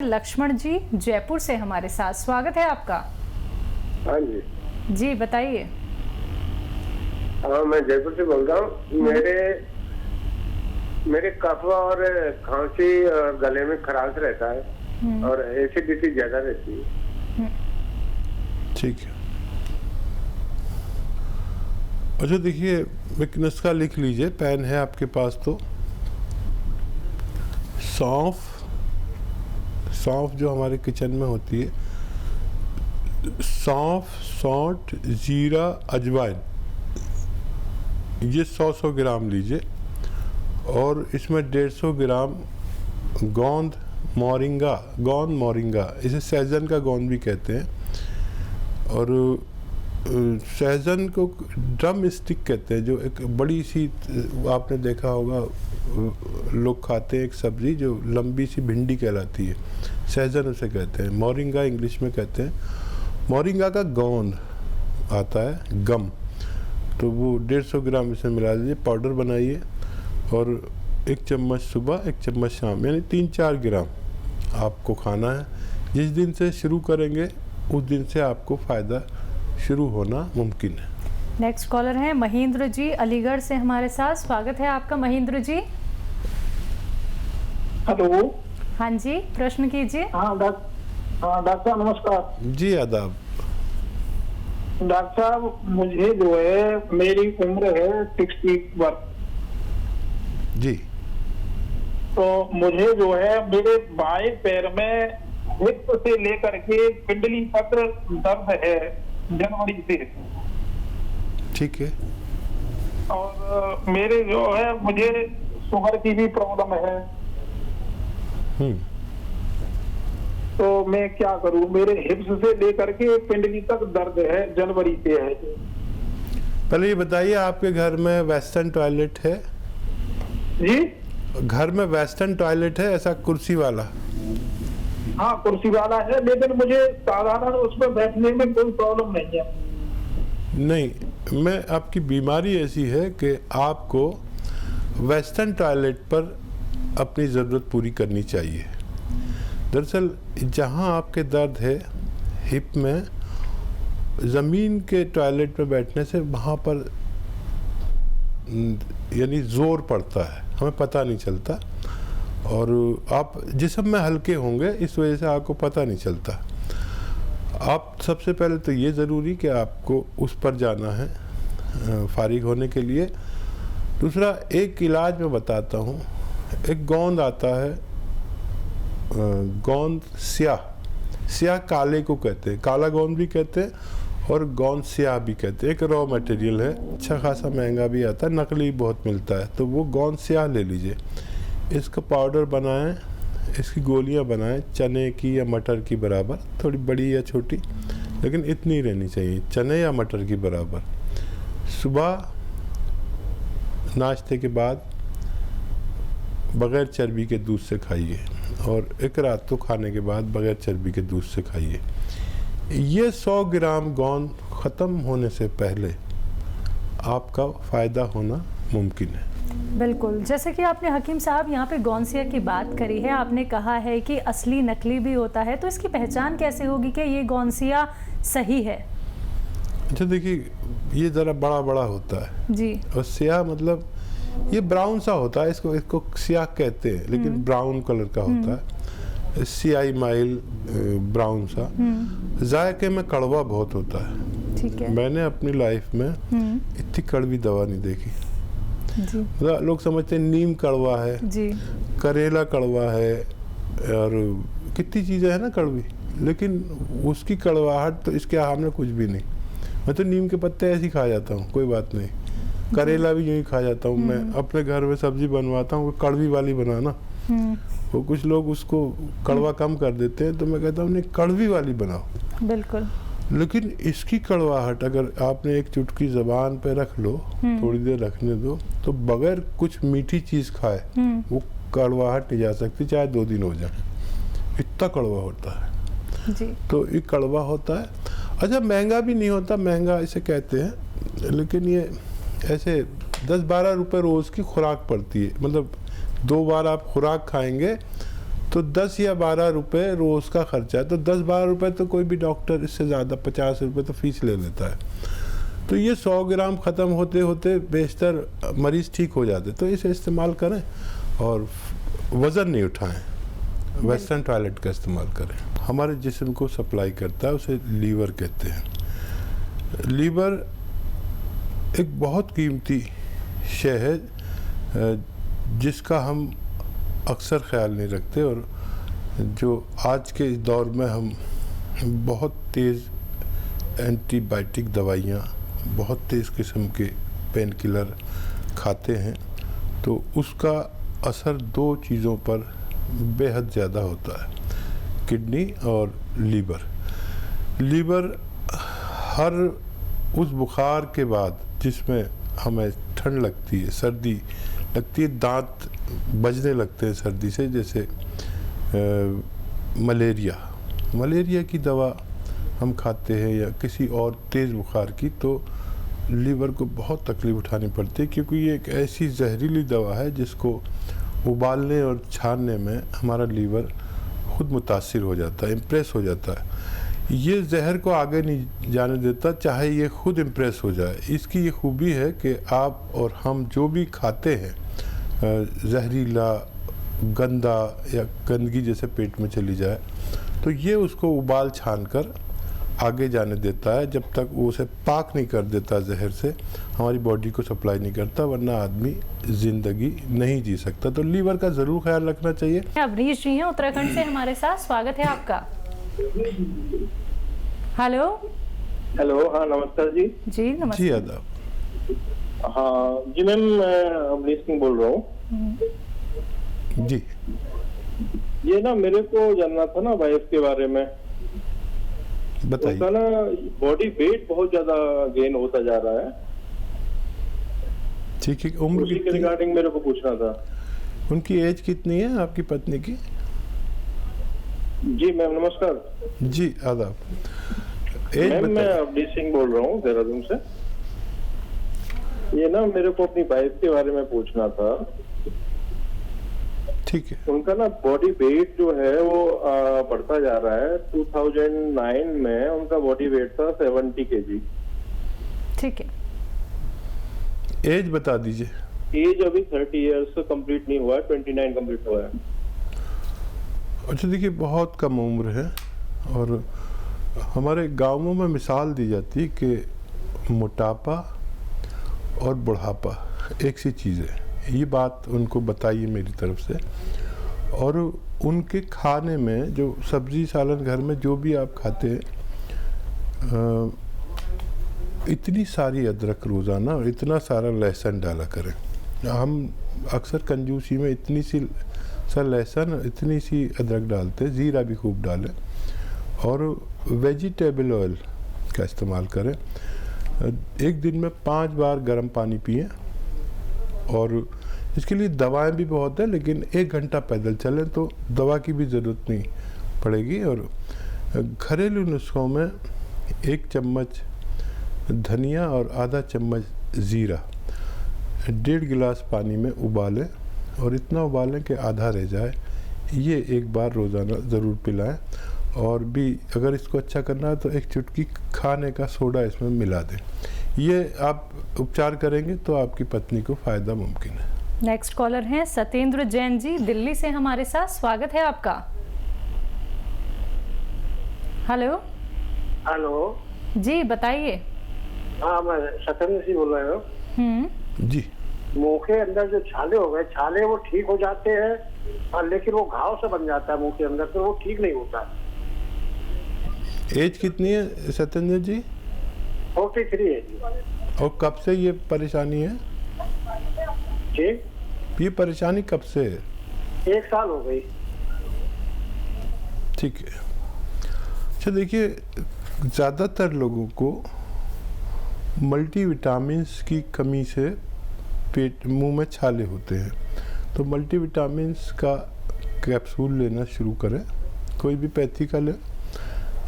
लक्ष्मण जी जयपुर से हमारे साथ, स्वागत है आपका। हाँ जी। जी बताइए। हाँ, मैं जयपुर से बोल रहा हूँ। मेरे कफ और खांसी और गले में खराश रहता है और एसिडिटी ज्यादा रहती है। ठीक है। अच्छा देखिए, एक नुस्खा लिख लीजिए, पेन है आपके पास तो। सौंफ जो हमारे किचन में होती है, सौंफ, सौंठ, जीरा, अजवाइन, ये 100 ग्राम लीजिए और इसमें 150 ग्राम गोंद मोरिंगा, इसे सहजन का गोंद भी कहते हैं। और सहजन को ड्रम स्टिक कहते हैं, जो एक बड़ी सी, आपने देखा होगा लोग खाते हैं, एक सब्जी जो लंबी सी भिंडी कहलाती है, सहजन उसे कहते हैं। मोरिंगा इंग्लिश में कहते हैं। मोरिंगा का गोंद आता है, गम, तो वो 150 ग्राम इसमें मिला दीजिए, पाउडर बनाइए और 1 चम्मच सुबह 1 चम्मच शाम, यानी 3-4 ग्राम आपको खाना है। जिस दिन से शुरू करेंगे उस दिन से आपको फ़ायदा शुरू होना मुमकिन है। नेक्स्ट कॉलर हैं महेंद्र जी अलीगढ़ से हमारे साथ, स्वागत है आपका महेंद्र जी। हेलो। हाँ जी, प्रश्न कीजिए। हाँ डॉक्टर साहब नमस्कार। जी आदाब। डॉक्टर साहब, मुझे जो है, मेरी उम्र है 61 जी। तो मुझे जो है मेरे बाएं पैर में हिप से लेकर के पिंडली तक दर्द है जनवरी से। ठीक है। और मेरे जो है, मुझे शुगर की भी प्रॉब्लम है। तो मैं क्या करूं? मेरे हिप्स से लेकर के पिंडली तक दर्द है, जनवरी से है। पहले ये बताइए, आपके घर में वेस्टर्न टॉयलेट है? जी, घर में वेस्टर्न टॉयलेट है, ऐसा कुर्सी वाला? हाँ, कुर्सी वाला है, लेकिन मुझे साधारण उसमें बैठने में कोई प्रॉब्लम नहीं है। नहीं, मैं आपकी बीमारी ऐसी है कि आपको वेस्टर्न टॉयलेट पर अपनी ज़रूरत पूरी करनी चाहिए। दरअसल जहाँ आपके दर्द है हिप में, ज़मीन के टॉयलेट पे बैठने से वहाँ पर यानी ज़ोर पड़ता है, हमें पता नहीं चलता, और आप जिस्म में हल्के होंगे, इस वजह से आपको पता नहीं चलता। आप सबसे पहले तो ये ज़रूरी कि आपको उस पर जाना है फारिग होने के लिए। दूसरा, एक इलाज मैं बताता हूँ। एक गोंद आता है, गोंद स्याह काले को कहते हैं, काला गोंद भी कहते हैं और गोंद स्याह भी कहते हैं। एक रॉ मटेरियल है, अच्छा खासा महंगा भी आता है, नकली बहुत मिलता है, तो वो गोंद स्याह ले लीजिए। इसका पाउडर बनाएं, इसकी गोलियां बनाएं, चने की या मटर की बराबर, थोड़ी बड़ी या छोटी, लेकिन इतनी रहनी चाहिए, चने या मटर की बराबर। सुबह नाश्ते के बाद बग़ैर चर्बी के दूध से खाइए, और एक रात को खाने के बाद बग़ैर चर्बी के दूध से खाइए। ये 100 ग्राम गोंद ख़त्म होने से पहले आपका फ़ायदा होना मुमकिन है। बिल्कुल, जैसे कि आपने हकीम साहब यहाँ पे गोंसिया की बात करी है, आपने कहा है कि असली नकली भी होता है, तो इसकी पहचान कैसे होगी कि ये गोंसिया सही है? अच्छा देखिए, ये ज़रा बड़ा बड़ा होता है जी, और स्याह मतलब ये ब्राउन सा होता है, इसको स्याह कहते हैं, लेकिन ब्राउन कलर का होता है, सियाही माइल ब्राउन सा। जायके में कड़वा बहुत होता है। ठीक है। मैंने अपनी लाइफ में इतनी कड़वी दवा नहीं देखी। जी। लोग समझते हैं नीम कड़वा है जी, करेला कड़वा है, और कितनी चीज़ें हैं ना कड़वी, लेकिन उसकी कड़वाहट तो इसके सामने कुछ भी नहीं। मैं तो नीम के पत्ते ऐसे ही खा जाता हूँ, कोई बात नहीं। करेला भी यूँ ही खा जाता हूँ। मैं अपने घर में सब्जी बनवाता हूँ, कड़वी वाली बनाना, वो कुछ लोग उसको कड़वा कम कर देते हैं, तो मैं कहता हूँ नहीं, कड़वी वाली बनाओ। बिल्कुल। लेकिन इसकी कड़वाहट अगर आपने एक चुटकी ज़बान पे रख लो, थोड़ी देर रखने दो, तो बगैर कुछ मीठी चीज़ खाए वो कड़वाहट नहीं जा सकती, चाहे 2 दिन हो जाए, इतना कड़वा होता है जी। तो ये कड़वा होता है। अच्छा, महंगा भी नहीं होता, महंगा इसे कहते हैं, लेकिन ये ऐसे 10-12 रुपए रोज़ की खुराक पड़ती है। मतलब 2 बार आप खुराक खाएंगे तो 10 या 12 रुपए रोज़ का खर्चा है। तो 10-12 रुपए तो कोई भी डॉक्टर, इससे ज़्यादा 50 रुपए तो फीस ले लेता है। तो ये 100 ग्राम ख़त्म होते होते बेशतर मरीज़ ठीक हो जाते। तो इसे इस्तेमाल करें और वज़न नहीं उठाएं, वेस्टर्न टॉयलेट का इस्तेमाल करें। हमारे जिस्म को सप्लाई करता है, उसे लीवर कहते हैं। लीवर एक बहुत कीमती शय है जिसका हम अक्सर ख्याल नहीं रखते, और जो आज के दौर में हम बहुत तेज़ एंटीबायोटिक दवाइयाँ, बहुत तेज़ किस्म के पेन किलर खाते हैं, तो उसका असर 2 चीज़ों पर बेहद ज़्यादा होता है, किडनी और लीवर। लीवर हर उस बुखार के बाद जिसमें हमें ठंड लगती है, सर्दी लगती है, दांत बजने लगते हैं सर्दी से, जैसे मलेरिया की दवा हम खाते हैं या किसी और तेज़ बुखार की, तो लीवर को बहुत तकलीफ़ उठानी पड़ती है, क्योंकि ये एक ऐसी जहरीली दवा है जिसको उबालने और छानने में हमारा लीवर खुद मुतासिर हो जाता है, इम्प्रेस हो जाता है। ये जहर को आगे नहीं जाने देता, चाहे ये खुद इम्प्रेस हो जाए। इसकी ये खूबी है कि आप और हम जो भी खाते हैं जहरीला, गंदा या गंदगी जैसे पेट में चली जाए, तो ये उसको उबाल छान कर आगे जाने देता है। जब तक वो उसे पाक नहीं कर देता जहर से, हमारी बॉडी को सप्लाई नहीं करता, वरना आदमी ज़िंदगी नहीं जी सकता। तो लीवर का ज़रूर ख्याल रखना चाहिए। अवनीश जी हैं उत्तराखंड से हमारे साथ, स्वागत है आपका। हेलो। हाँ नमस्कार जी। जी नमस्कार। जी आदाब। हाँ जी मैम, मैं अवनीश सिंह बोल रहा हूँ जी। ये ना मेरे को जानना था ना वाइफ के बारे में। बताइए। उसका ना बॉडी वेट बहुत ज्यादा गेन होता जा रहा है। ठीक है, उम्र उसी के कितनी? रिगार्डिंग मेरे को पूछना था। उनकी एज कितनी है आपकी पत्नी की? जी मैम नमस्कार। जी आदाब। एज मैम मैं बताइए। अवनीश सिंह बोल रहा हूँ देहरादून से। ये ना मेरे को अपनी वाइफ के बारे में पूछना था। ठीक है। उनका ना बॉडी वेट जो है वो बढ़ता जा रहा है। 2009 में उनका बॉडी वेट था 70 kg। ठीक है। एज बता दीजिए। एज अभी 30 इयर्स कंप्लीट नहीं हुआ है, 29 कंप्लीट हुआ है। अच्छा देखिए, बहुत कम उम्र है, और हमारे गांवों में मिसाल दी जाती है कि मोटापा और बुढ़ापा एक सी चीज़ है। ये बात उनको बताइए मेरी तरफ से। और उनके खाने में जो सब्जी सालन, घर में जो भी आप खाते हैं, इतनी सारी अदरक रोज़ाना और इतना सारा लहसुन डाला करें। हम अक्सर कंजूसी में इतनी सी लहसुन, इतनी सी अदरक डालते हैं, ज़ीरा भी खूब डालें, और वेजिटेबल ऑयल का इस्तेमाल करें। एक दिन में 5 बार गर्म पानी पिएं, और इसके लिए दवाएं भी बहुत है, लेकिन 1 घंटा पैदल चलें तो दवा की भी ज़रूरत नहीं पड़ेगी। और घरेलू नुस्खों में 1 चम्मच धनिया और आधा चम्मच ज़ीरा 1.5 गिलास पानी में उबालें, और इतना उबालें कि आधा रह जाए। ये 1 बार रोज़ाना ज़रूर पिलाएं। और भी अगर इसको अच्छा करना है तो 1 चुटकी खाने का सोडा इसमें मिला दें। ये आप उपचार करेंगे तो आपकी पत्नी को फ़ायदा मुमकिन है। नेक्स्ट कॉलर हैं सत्येंद्र जैन जी, दिल्ली से हमारे साथ, स्वागत है आपका। हेलो। हेलो जी बताइए। हाँ, मैं सत्येंद्र सिंह बोल रहा हूँ। जी। मुंह के अंदर जो छाले हो गए, छाले वो ठीक हो जाते हैं, और लेकिन वो घाव से बन जाता है मुंह के अंदर, तो वो ठीक नहीं होता। एज कितनी है सत्येंद्र जी? 43 है जी। और कब से ये परेशानी है? जी, ये परेशानी कब से है? 1 साल हो गई। ठीक है। अच्छा देखिए, ज़्यादातर लोगों को मल्टीविटामिन्स की कमी से पेट, मुंह में छाले होते हैं। तो मल्टीविटामिन्स का कैप्सूल लेना शुरू करें, कोई भी पैथी का लें,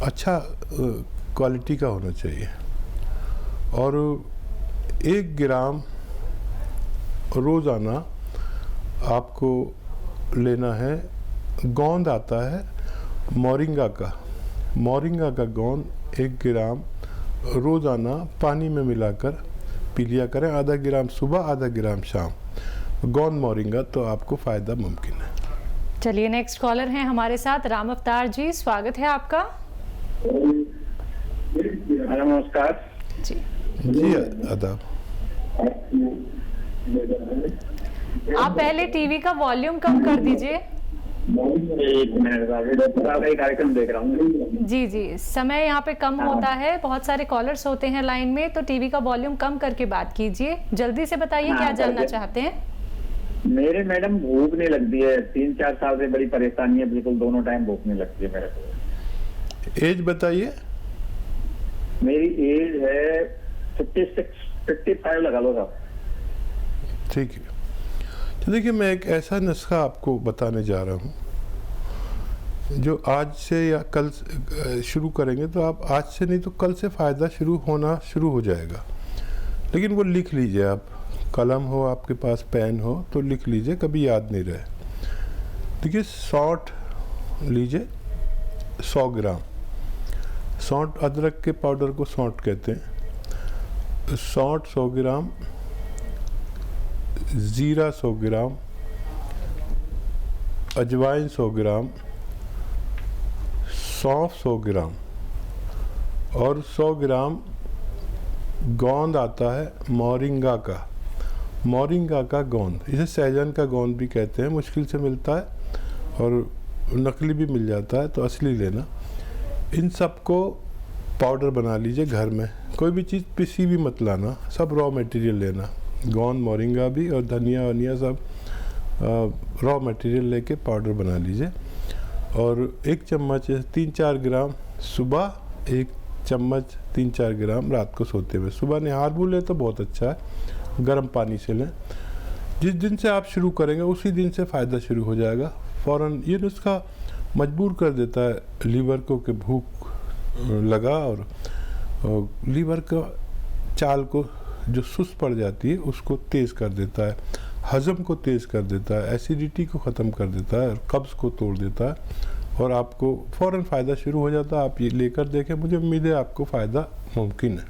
अच्छा क्वालिटी का होना चाहिए। और 1 ग्राम रोज़ाना आपको लेना है गोंद आता है मोरिंगा का। मोरिंगा का गोंद 1 ग्राम रोज़ाना पानी में मिलाकर पी लिया करें, आधा ग्राम सुबह, आधा ग्राम शाम, गोंद मोरिंगा, तो आपको फ़ायदा मुमकिन है। चलिए नेक्स्ट कॉलर हैं हमारे साथ, राम अवतार जी, स्वागत है आपका। नमस्कार जी आदाब। आप पहले टीवी का वॉल्यूम कम कर दीजिए। एक मिनट, कार्यक्रम देख रहा हूँ। जी जी, समय यहाँ पे कम होता है, बहुत सारे कॉलर्स होते हैं लाइन में, तो टीवी का वॉल्यूम कम करके बात कीजिए। जल्दी से बताइए क्या जानना चाहते हैं। मेरे मैडम भूख नहीं लगती है, 3-4 साल से बड़ी परेशानी है, बिल्कुल दोनों टाइम भूख नहीं लगती है मेरे को। एज बताइए। मेरी एज है 55 लगा लो साहब। ठीक है, तो देखिए मैं एक ऐसा नुस्खा आपको बताने जा रहा हूँ जो आज से या कल शुरू करेंगे, तो आप आज से नहीं तो कल से फ़ायदा होना शुरू हो जाएगा। लेकिन वो लिख लीजिए आप, कलम हो आपके पास, पेन हो तो लिख लीजिए, कभी याद नहीं रहे। देखिए सौंठ लीजिए 100 ग्राम, सौंठ अदरक के पाउडर को सौंठ कहते हैं। सौंठ 100 ग्राम, ज़ीरा 100 ग्राम, अजवाइन 100 ग्राम, सौंफ 100 ग्राम और 100 ग्राम गोंद आता है मोरिंगा का। मोरिंगा का गोंद, इसे सहजन का गोंद भी कहते हैं, मुश्किल से मिलता है और नकली भी मिल जाता है, तो असली लेना। इन सबको पाउडर बना लीजिए घर में, कोई भी चीज़ पिसी भी मत लाना, सब रॉ मटेरियल लेना, गोंद मोरिंगा भी और धनिया वनिया सब रॉ मटेरियल लेके पाउडर बना लीजिए। और 1 चम्मच 3-4 ग्राम सुबह, 1 चम्मच 3-4 ग्राम रात को सोते हुए। सुबह निहार भूल ले तो बहुत अच्छा है, गर्म पानी से लें। जिस दिन से आप शुरू करेंगे उसी दिन से फ़ायदा शुरू हो जाएगा फ़ौरन। ये नुस्खा मजबूर कर देता है लीवर को कि भूख लगा, और लीवर का चाल को जो सुस्त पड़ जाती है उसको तेज़ कर देता है, हज़म को तेज़ कर देता है, एसिडिटी को ख़त्म कर देता है और कब्ज़ को तोड़ देता है, और आपको फ़ौरन फ़ायदा शुरू हो जाता है। आप ये लेकर देखें, मुझे उम्मीद है आपको फ़ायदा मुमकिन है।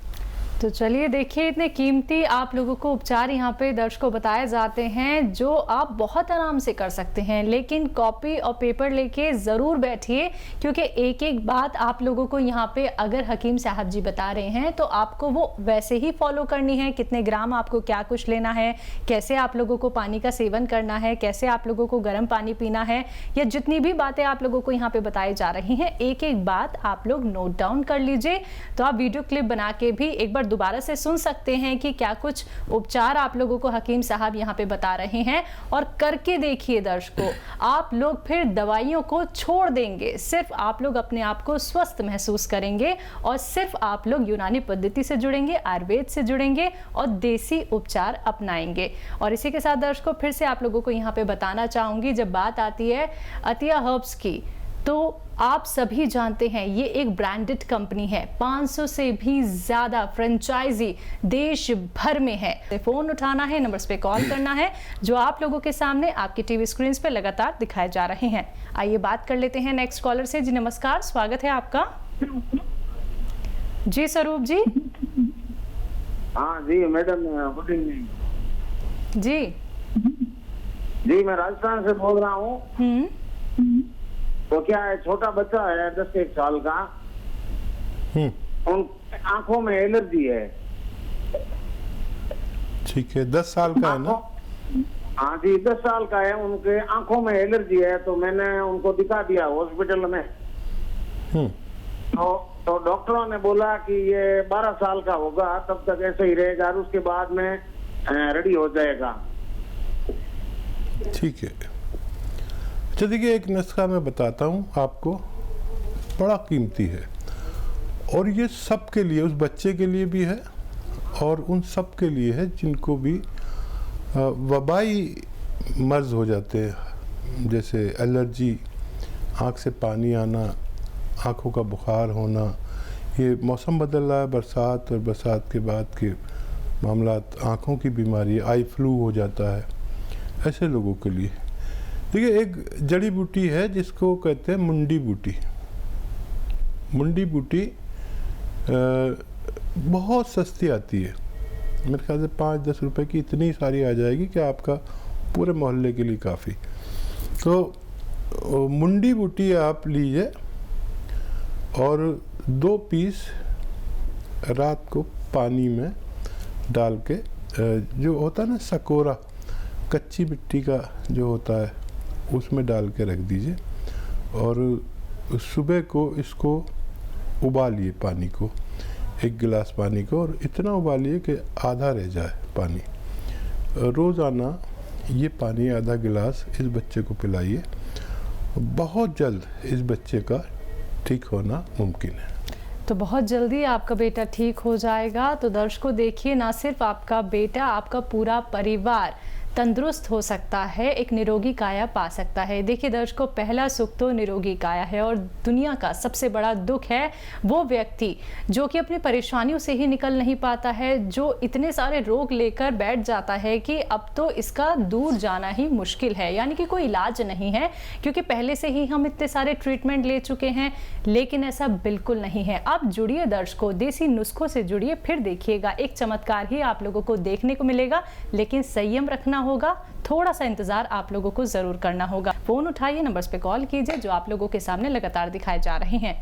तो चलिए देखिए, इतने कीमती आप लोगों को उपचार यहाँ पे दर्शकों को बताए जाते हैं जो आप बहुत आराम से कर सकते हैं। लेकिन कॉपी और पेपर लेके ज़रूर बैठिए, क्योंकि एक एक बात आप लोगों को यहाँ पे अगर हकीम साहब जी बता रहे हैं तो आपको वो वैसे ही फॉलो करनी है। कितने ग्राम आपको क्या कुछ लेना है, कैसे आप लोगों को पानी का सेवन करना है, कैसे आप लोगों को गर्म पानी पीना है, या जितनी भी बातें आप लोगों को यहाँ पे बताई जा रही हैं, एक एक बात आप लोग नोट डाउन कर लीजिए। तो आप वीडियो क्लिप बना के भी एक बार दोबारा से सुन सकते हैं कि क्या कुछ उपचार आप लोगों को हकीम साहब यहाँ पे बता रहे हैं, और करके देखिए दर्शकों, आप लोग फिर दवाइयों को छोड़ देंगे। सिर्फ आप लोग अपने आप को स्वस्थ महसूस करेंगे और सिर्फ आप लोग यूनानी पद्धति से जुड़ेंगे, आयुर्वेद से जुड़ेंगे और देसी उपचार अपनाएंगे। और इसी के साथ दर्शकों फिर से आप लोगों को यहाँ पे बताना चाहूंगी, जब बात आती है अतिया हर्ब्स की, तो आप सभी जानते हैं ये एक ब्रांडेड कंपनी है। 500 से भी ज़्यादा फ्रेंचाइजी देश भर में है। फ़ोन उठाना है, नंबर्स पे कॉल करना है जो आप लोगों के सामने आपकी टीवी स्क्रीन पे लगातार दिखाए जा रहे हैं। आइए बात कर लेते हैं नेक्स्ट कॉलर से। जी नमस्कार, स्वागत है आपका। जी स्वरूप जी। हाँ जी मैडम, गुड इवनिंग। जी मैं राजस्थान से बोल रहा हूँ। तो क्या है, छोटा बच्चा है 10-1 साल का, उन आंखों में एलर्जी है। ठीक है, 10 साल का है ना? हाँ जी, 10 साल का है, उनके आंखों में एलर्जी है। तो मैंने उनको दिखा दिया हॉस्पिटल में। तो डॉक्टरों ने बोला कि ये 12 साल का होगा, तब तक ऐसे ही रहेगा और उसके बाद में रेडी हो जाएगा। ठीक है, अच्छा देखिए, एक नुस्खा मैं बताता हूँ आपको, बड़ा कीमती है, और ये सब के लिए, उस बच्चे के लिए भी है और उन सब के लिए है जिनको भी वबाई मर्ज हो जाते हैं, जैसे एलर्जी, आँख से पानी आना, आँखों का बुखार होना। ये मौसम बदल रहा है, बरसात और बरसात के बाद के मामलात, आँखों की बीमारी, आई फ्लू हो जाता है, ऐसे लोगों के लिए देखिए, एक जड़ी बूटी है जिसको कहते हैं मुंडी बूटी। मुंडी बूटी बहुत सस्ती आती है, मेरे ख्याल से 5-10 रुपए की इतनी सारी आ जाएगी कि आपका पूरे मोहल्ले के लिए काफ़ी। तो मुंडी बूटी आप लीजिए और 2 पीस रात को पानी में डाल के, जो होता है ना सकोरा, कच्ची मिट्टी का जो होता है, उसमें डाल के रख दीजिए और सुबह को इसको उबालिए पानी को, 1 गिलास पानी को, और इतना उबालिए कि आधा रह जाए पानी। रोज़ाना ये पानी आधा गिलास इस बच्चे को पिलाइए, बहुत जल्द इस बच्चे का ठीक होना मुमकिन है। तो बहुत जल्दी आपका बेटा ठीक हो जाएगा। तो दर्शकों देखिए, ना सिर्फ आपका बेटा, आपका पूरा परिवार तंदुरुस्त हो सकता है, एक निरोगी काया पा सकता है। देखिए दर्शकों, पहला सुख तो निरोगी काया है, और दुनिया का सबसे बड़ा दुख है वो व्यक्ति जो कि अपनी परेशानियों से ही निकल नहीं पाता है, जो इतने सारे रोग लेकर बैठ जाता है कि अब तो इसका दूर जाना ही मुश्किल है, यानी कि कोई इलाज नहीं है, क्योंकि पहले से ही हम इतने सारे ट्रीटमेंट ले चुके हैं। लेकिन ऐसा बिल्कुल नहीं है। आप जुड़िए दर्शकों, देसी नुस्खों से जुड़िए, फिर देखिएगा एक चमत्कार ही आप लोगों को देखने को मिलेगा। लेकिन संयम रखना होगा, थोड़ा सा इंतजार आप लोगों को जरूर करना होगा। फोन उठाइए, नंबर्स पे कॉल कीजिए जो आप लोगों के सामने लगातार दिखाए जा रहे हैं।